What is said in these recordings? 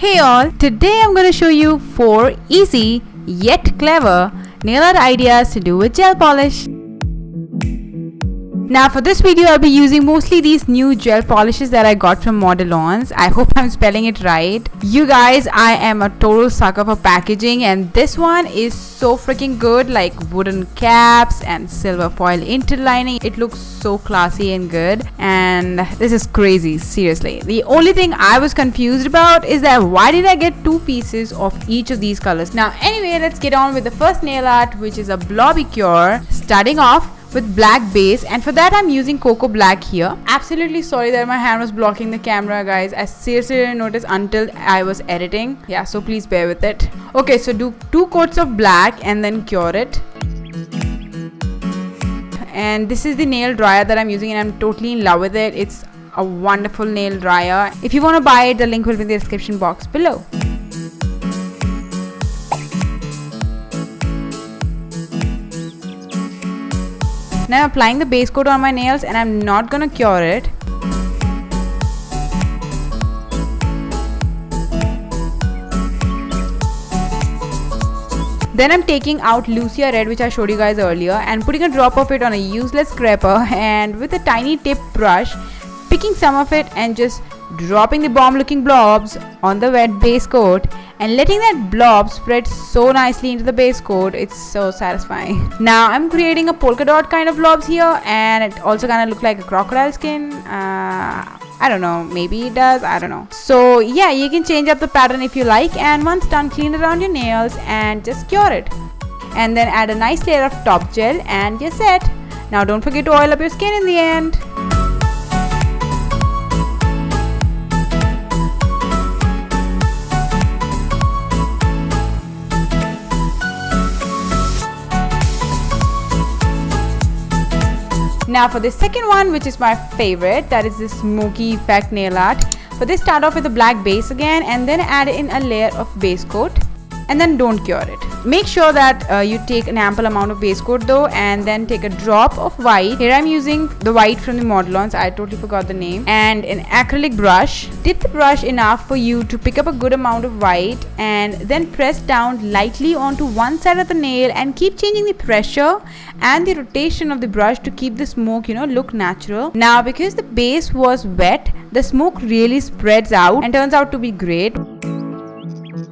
Hey all, today I'm going to show you 4 easy yet clever nail art ideas to do with gel polish. Now for this video I'll be using mostly these new gel polishes that I got from Modelons. I hope I'm spelling it right. You guys, I am a total sucker for packaging and this one is so freaking good, like wooden caps and silver foil interlining. It looks so classy and good and this is crazy, seriously. The only thing I was confused about is that why did I get 2 pieces of each of these colors. Now anyway, let's get on with the first nail art, which is a Blobby cure, starting off with black base, and for that I'm using cocoa black here. Absolutely sorry that my hand was blocking the camera, guys. I seriously didn't notice until I was editing. Yeah, so please bear with it. Okay, so do 2 coats of black and then cure it. And this is the nail dryer that I'm using and I'm totally in love with it. It's a wonderful nail dryer. If you want to buy it, the link will be in the description box below. Now I'm applying the base coat on my nails and I'm not gonna cure it. Then I'm taking out Lucia Red, which I showed you guys earlier, and putting a drop of it on a useless scraper, and with a tiny tip brush picking some of it and just dropping the bomb looking blobs on the wet base coat and letting that blob spread so nicely into the base coat. It's so satisfying. Now I'm creating a polka dot kind of blobs here, and it also kind of looks like a crocodile skin. I don't know, maybe it does, I don't know. So yeah, you can change up the pattern if you like, and once done, clean around your nails and just cure it. And then add a nice layer of top gel and you're set. Now don't forget to oil up your skin in the end. Now for the second one, which is my favorite, that is the smoky effect nail art. For this, start off with a black base again and then add in a layer of base coat and then don't cure it. Make sure that you take an ample amount of base coat though, and then take a drop of white. Here I'm using the white from the Modelons, I totally forgot the name, and an acrylic brush. Dip the brush enough for you to pick up a good amount of white and then press down lightly onto one side of the nail and keep changing the pressure and the rotation of the brush to keep the smoke, look natural. Now because the base was wet, the smoke really spreads out and turns out to be great.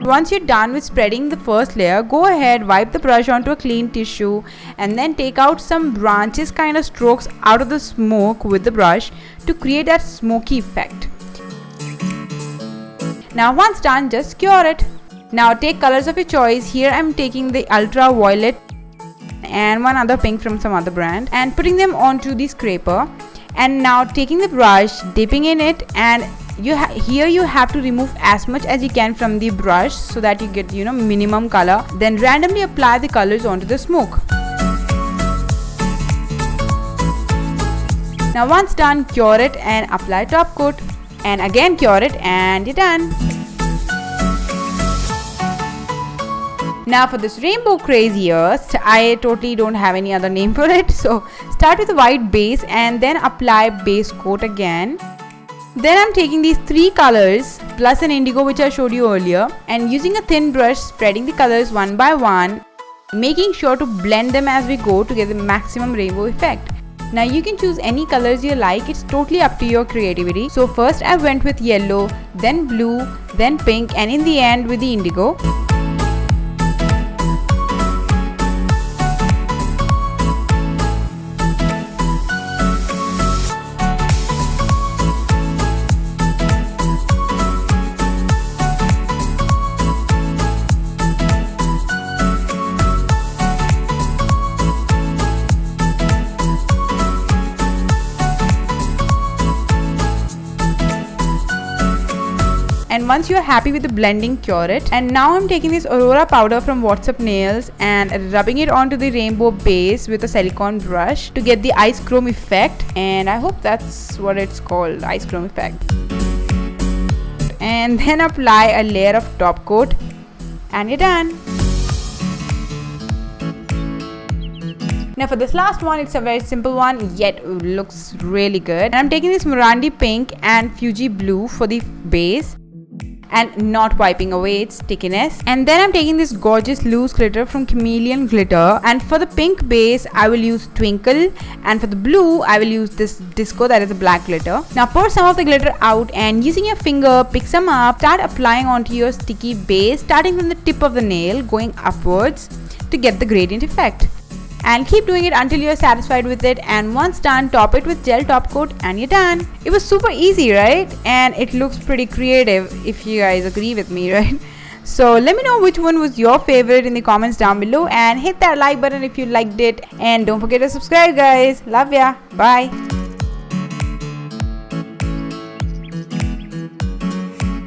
Once you're done with spreading the first layer, go ahead, wipe the brush onto a clean tissue and then take out some branches kind of strokes out of the smoke with the brush to create that smoky effect. Now once done, just cure it. Now take colors of your choice. Here I'm taking the ultraviolet and one other pink from some other brand and putting them onto the scraper, and now taking the brush, dipping in it, and here you have to remove as much as you can from the brush so that you get minimum color. Then randomly apply the colors onto the smoke. Now once done, cure it and apply top coat and again cure it and you're done. Now for this rainbow craze here, I totally don't have any other name for it, so start with a white base and then apply base coat again. Then I'm taking these 3 colors plus an indigo which I showed you earlier and using a thin brush spreading the colors one by one, making sure to blend them as we go to get the maximum rainbow effect. Now you can choose any colors you like, it's totally up to your creativity. So first I went with yellow, then blue, then pink, and in the end with the indigo. And once you are happy with the blending, cure it. And now I'm taking this Aurora powder from WhatsApp Nails and rubbing it onto the rainbow base with a silicone brush to get the ice chrome effect, and I hope that's what it's called, ice chrome effect. And then apply a layer of top coat and you're done. Now for this last one, it's a very simple one, yet looks really good. And I'm taking this Morandi pink and Fuji blue for the base. and not wiping away its stickiness. And then I'm taking this gorgeous loose glitter from Chameleon Glitter, and for the pink base I will use Twinkle, and for the blue I will use this Disco, that is a black glitter. Now pour some of the glitter out and using your finger pick some up, start applying onto your sticky base, starting from the tip of the nail going upwards to get the gradient effect. And keep doing it until you're satisfied with it, and once done, top it with gel top coat and you're done. It was super easy, right? And it looks pretty creative, if you guys agree with me, right? So let me know which one was your favorite in the comments down below, and hit that like button if you liked it, and don't forget to subscribe, guys. Love ya. Bye.